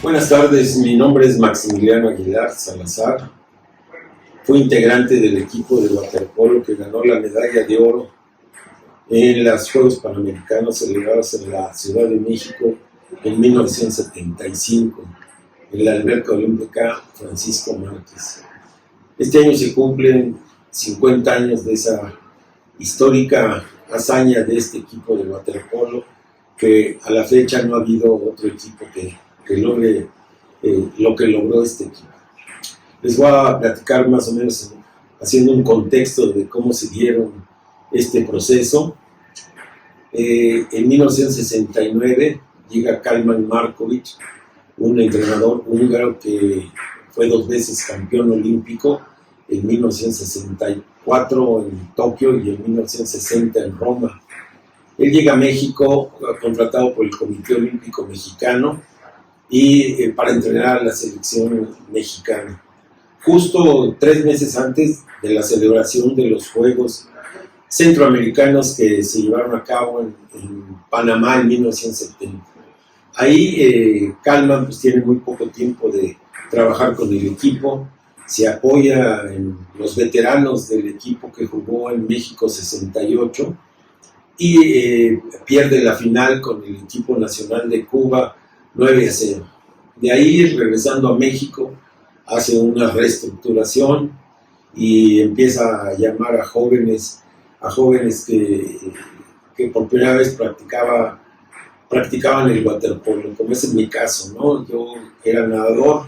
Buenas tardes, mi nombre es Maximiliano Aguilar Salazar. Fui integrante del equipo de waterpolo que ganó la medalla de oro en los Juegos Panamericanos celebrados en la Ciudad de México en 1975, en la alberca olímpica Francisco Márquez. Este año se cumplen 50 años de esa histórica hazaña de este equipo de waterpolo, que a la fecha no ha habido otro equipo que logre lo que logró este equipo. Les voy a platicar más o menos haciendo un contexto de cómo se dieron este proceso. En 1969 llega Kalman Markovic, un entrenador húngaro que fue 2 veces campeón olímpico, en 1964 en Tokio y en 1960 en Roma. Él llega a México contratado por el Comité Olímpico Mexicano y para entrenar a la selección mexicana. Justo 3 meses antes de la celebración de los Juegos Centroamericanos que se llevaron a cabo en Panamá en 1970. Ahí Kalman pues, tiene muy poco tiempo de trabajar con el equipo, se apoya en los veteranos del equipo que jugó en México 68 y pierde la final con el equipo nacional de Cuba 9-0. De ahí, regresando a México, hace una reestructuración y empieza a llamar a jóvenes que por primera vez practicaban el waterpolo, como es en mi caso, ¿no? Yo era nadador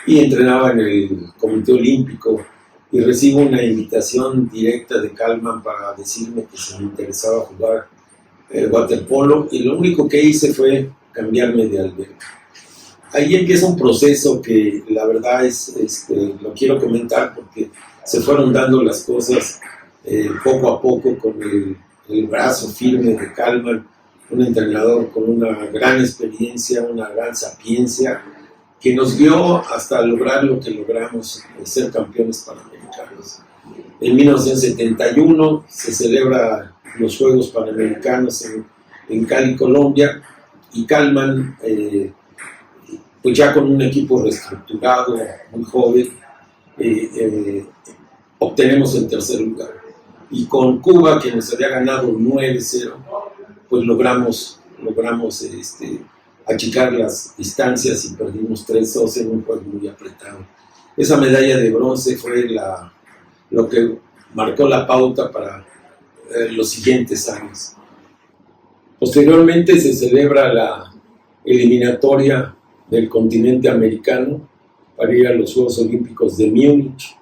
y entrenaba en el Comité Olímpico y recibo una invitación directa de Kalman para decirme que se me interesaba jugar waterpolo, y lo único que hice fue cambiarme de alberca. Ahí empieza un proceso que la verdad lo quiero comentar porque se fueron dando las cosas poco a poco con el brazo firme de Kalman, un entrenador con una gran experiencia, una gran sapiencia, que nos guió hasta lograr lo que logramos, ser campeones panamericanos. En 1971 se celebra los Juegos Panamericanos en Cali, Colombia, y Kalman, pues ya con un equipo reestructurado, muy joven, obtenemos el tercer lugar. Y con Cuba, que nos había ganado 9-0, pues logramos achicar las distancias y perdimos 3-2 en un juego muy apretado. Esa medalla de bronce fue lo que marcó la pauta para los siguientes años. Posteriormente se celebra la eliminatoria del continente americano para ir a los Juegos Olímpicos de Múnich.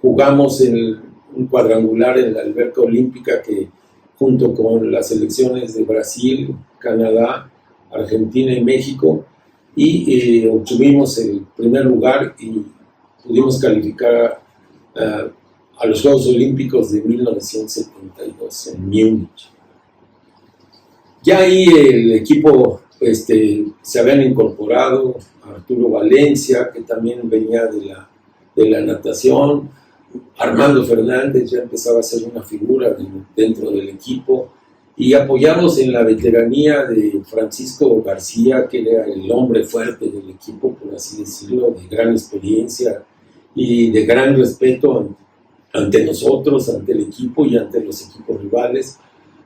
Jugamos en un cuadrangular en la alberca olímpica que, junto con las selecciones de Brasil, Canadá, Argentina y México, y obtuvimos el primer lugar y pudimos calificar a los Juegos Olímpicos de 1972 en Múnich. Ya ahí el equipo se habían incorporado Arturo Valencia, que también venía de la natación. Armando Fernández ya empezaba a ser una figura dentro del equipo, y apoyados en la veteranía de Francisco García, que era el hombre fuerte del equipo, por así decirlo, de gran experiencia y de gran respeto ante nosotros, ante el equipo y ante los equipos rivales,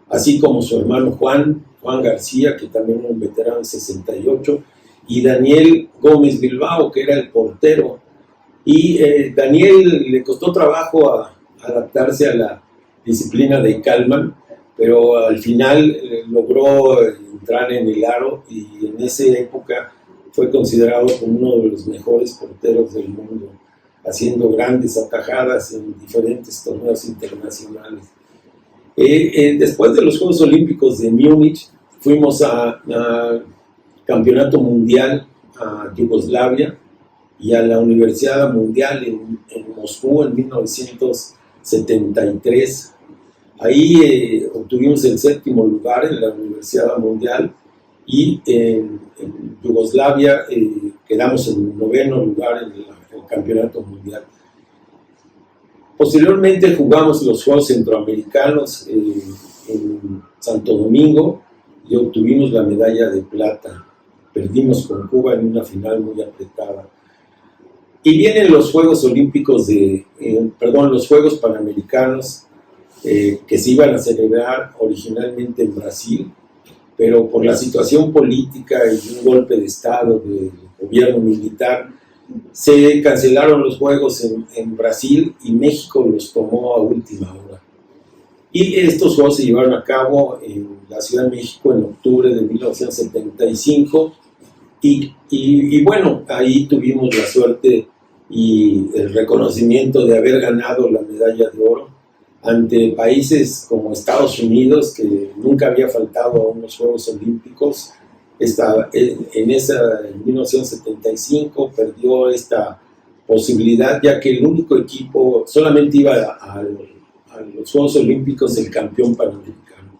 así como su hermano Juan García, que también era un veterano en 68, y Daniel Gómez Bilbao, que era el portero. Y Daniel le costó trabajo adaptarse a la disciplina de Kalman, pero al final logró entrar en el aro, y en esa época fue considerado como uno de los mejores porteros del mundo, haciendo grandes atajadas en diferentes torneos internacionales. Después de los Juegos Olímpicos de Múnich, fuimos a Campeonato Mundial a Yugoslavia y a la Universidad Mundial en Moscú en 1973. Ahí obtuvimos el 7º lugar en la Universidad Mundial, y en Yugoslavia quedamos en el 9º lugar en el Campeonato Mundial. Posteriormente jugamos los Juegos Centroamericanos en Santo Domingo y obtuvimos la medalla de plata. perdimos con Cuba en una final muy apretada. Y vienen los Juegos Olímpicos los Juegos Panamericanos, que se iban a celebrar originalmente en Brasil, pero por la situación política y un golpe de Estado del gobierno militar, se cancelaron los Juegos en Brasil y México los tomó a última hora. Y estos Juegos se llevaron a cabo en la Ciudad de México en octubre de 1975 y bueno, ahí tuvimos la suerte y el reconocimiento de haber ganado la medalla de oro ante países como Estados Unidos, que nunca había faltado a unos Juegos Olímpicos. En 1975 perdió esta posibilidad, ya que el único equipo solamente iba a los Juegos Olímpicos el campeón panamericano.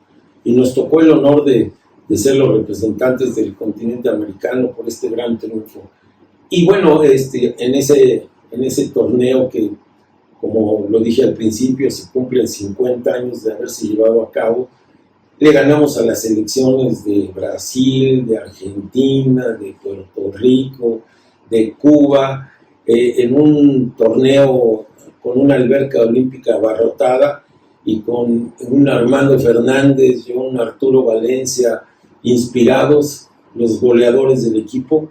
Y nos tocó el honor de ser los representantes del continente americano por este gran triunfo. Y bueno, en ese torneo que, como lo dije al principio, se cumplen 50 años de haberse llevado a cabo, le ganamos a las selecciones de Brasil, de Argentina, de Puerto Rico, de Cuba, en un torneo con una alberca olímpica abarrotada y con un Armando Fernández y un Arturo Valencia inspirados, los goleadores del equipo,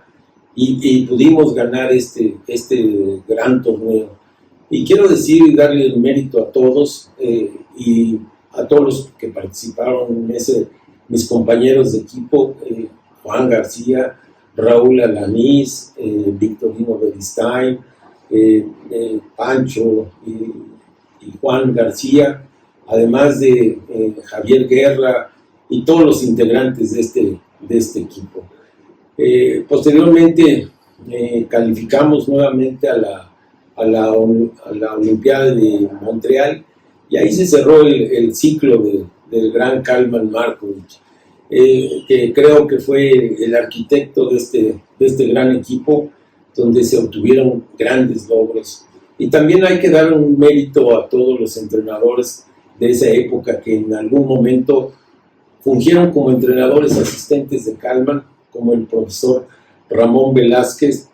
y pudimos ganar este gran torneo. Y quiero decir y darle el mérito a todos y a todos los que participaron en mis compañeros de equipo, Juan García, Raúl Alanís, Victorino Beristain, Pancho y Juan García, además de Javier Guerra y todos los integrantes de este equipo. Posteriormente calificamos nuevamente a la Olimpiada de Montreal y ahí se cerró el ciclo del gran Kalman Markovic, que creo que fue el arquitecto de este gran equipo, donde se obtuvieron grandes logros. Y también hay que dar un mérito a todos los entrenadores de esa época que en algún momento fungieron como entrenadores asistentes de Kalman, como el profesor Ramón Velázquez,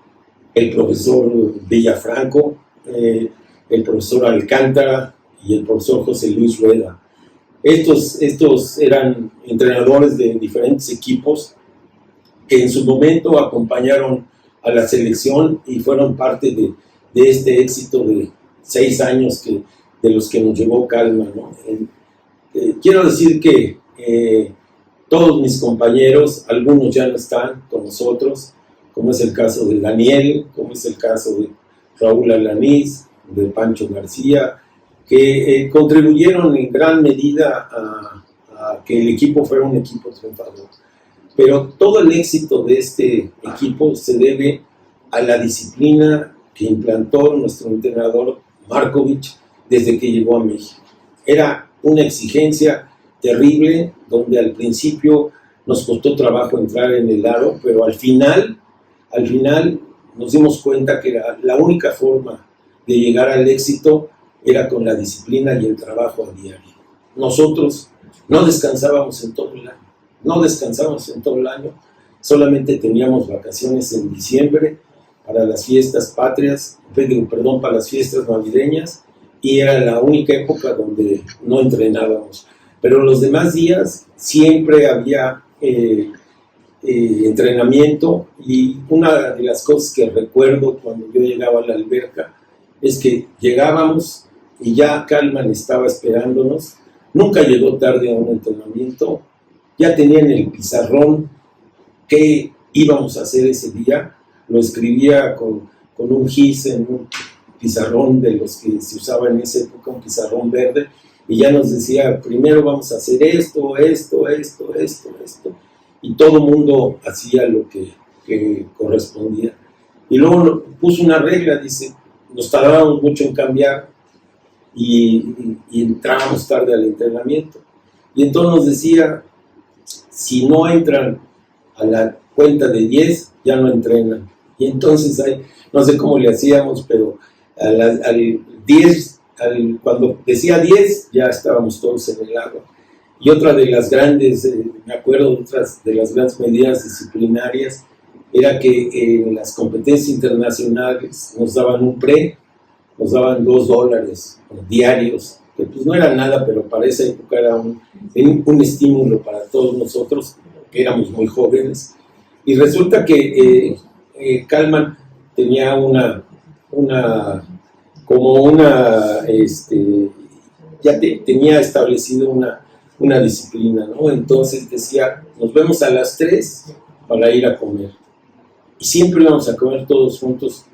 el profesor Villafranco, el profesor Alcántara y el profesor José Luis Rueda. Estos eran entrenadores de diferentes equipos que en su momento acompañaron a la selección y fueron parte de este éxito de 6 años de los que nos llevó Kalman, ¿no? Quiero decir que todos mis compañeros, algunos ya no están con nosotros, como es el caso de Daniel, como es el caso de Raúl Alanís, de Pancho García, que contribuyeron en gran medida a que el equipo fuera un equipo triunfador. Pero todo el éxito de este equipo se debe a la disciplina que implantó nuestro entrenador Markovic desde que llegó a México. Era una exigencia terrible, donde al principio nos costó trabajo entrar en el aro, pero al final nos dimos cuenta que la única forma de llegar al éxito era con la disciplina y el trabajo a diario. Nosotros no descansábamos en todo el año, solamente teníamos vacaciones en diciembre para las fiestas patrias, para las fiestas navideñas, y era la única época donde no entrenábamos. Pero los demás días siempre había entrenamiento, y una de las cosas que recuerdo cuando yo llegaba a la alberca es que llegábamos y ya Kalman estaba esperándonos. Nunca llegó tarde a un entrenamiento, ya tenían el pizarrón que íbamos a hacer ese día, lo escribía con un gis en un pizarrón de los que se usaba en esa época, un pizarrón verde, y ya nos decía, primero vamos a hacer esto, y todo el mundo hacía lo que correspondía. Y luego puso una regla, dice, nos tardábamos mucho en cambiar y entrábamos tarde al entrenamiento. Y entonces nos decía, si no entran a la cuenta de 10, ya no entrenan. Y entonces, no sé cómo le hacíamos, pero al 10, cuando decía 10, ya estábamos todos en el agua. Y otra de las grandes, me acuerdo, otras de las grandes medidas disciplinarias era que en las competencias internacionales nos daban nos daban $2 diarios, que pues no era nada, pero para esa época era un estímulo para todos nosotros, que éramos muy jóvenes. Y resulta que Kallman tenía tenía establecido una disciplina, ¿no? Entonces decía, nos vemos a las 3 para ir a comer. Y siempre íbamos a comer todos juntos,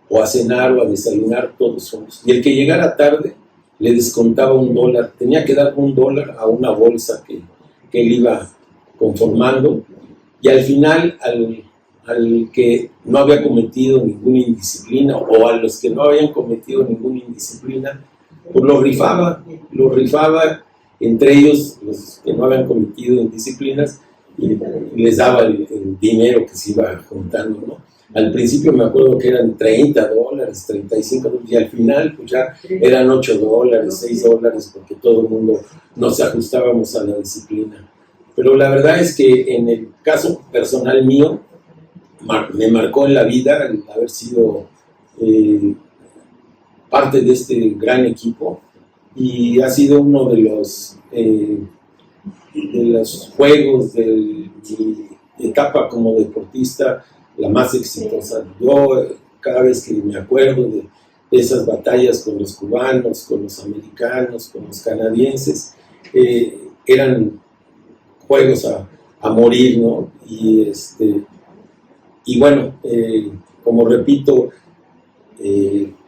o a cenar o a desayunar todos juntos. Y el que llegara tarde le descontaba $1, tenía que dar $1 a una bolsa que él iba conformando, y al final al que no había cometido ninguna indisciplina, o a los que no habían cometido ninguna indisciplina, pues lo rifaba entre ellos, los que no habían cometido indisciplinas, y les daba el dinero que se iba juntando, ¿no? Al principio me acuerdo que eran $30, $35, y al final pues ya eran $8, $6, porque todo el mundo nos ajustábamos a la disciplina. Pero la verdad es que en el caso personal mío, me marcó en la vida el haber sido parte de este gran equipo, y ha sido uno de los juegos de mi etapa como deportista la más exitosa. Yo cada vez que me acuerdo de esas batallas con los cubanos, con los americanos, con los canadienses, eran juegos a morir, ¿no? Y bueno, como repito,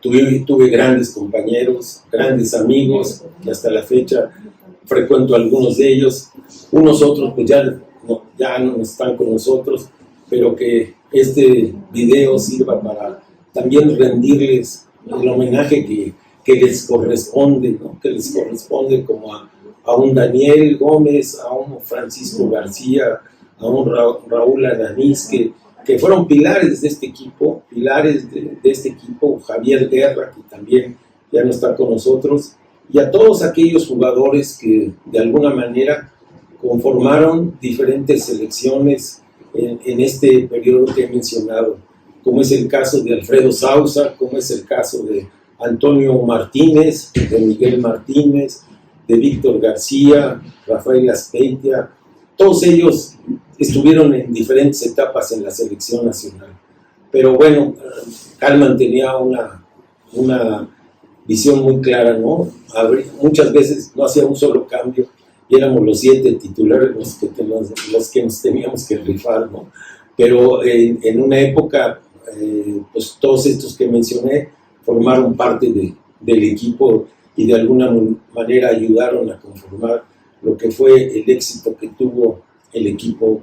tuve grandes compañeros, grandes amigos, que hasta la fecha frecuento a algunos de ellos. Unos otros pues ya no están con nosotros, pero que este video sirva para también rendirles el homenaje que les corresponde, ¿no? Que les corresponde como a un Daniel Gómez, a un Francisco García, a un Raúl Alanís, que fueron pilares de este equipo, Javier Guerra, que también ya no está con nosotros, y a todos aquellos jugadores que de alguna manera conformaron diferentes selecciones en este periodo que he mencionado, como es el caso de Alfredo Sousa, como es el caso de Antonio Martínez, de Miguel Martínez, de Víctor García, Rafael Azpeitia. Todos ellos estuvieron en diferentes etapas en la selección nacional. Pero bueno, Kallman tenía una visión muy clara, ¿no? Muchas veces no hacía un solo cambio, y éramos los 7 titulares los que nos teníamos que rifar, ¿no? Pero en una época, pues todos estos que mencioné formaron parte del equipo, y de alguna manera ayudaron a conformar lo que fue el éxito que tuvo el equipo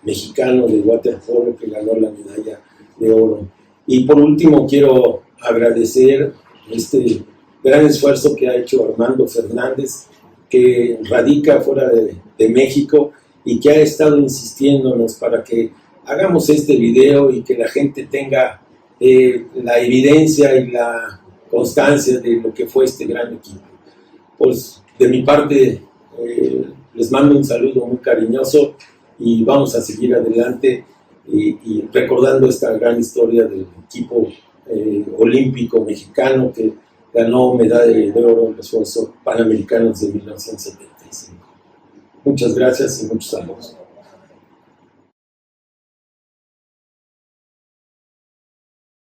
mexicano de waterpolo, que ganó la medalla de oro. Y por último quiero agradecer este gran esfuerzo que ha hecho Armando Fernández, que radica fuera de México, y que ha estado insistiéndonos para que hagamos este video y que la gente tenga la evidencia y la constancia de lo que fue este gran equipo. Pues de mi parte les mando un saludo muy cariñoso, y vamos a seguir adelante y recordando esta gran historia del equipo olímpico mexicano que ganó medalla de oro en los Juegos Panamericanos de 1975. Muchas gracias y muchos saludos.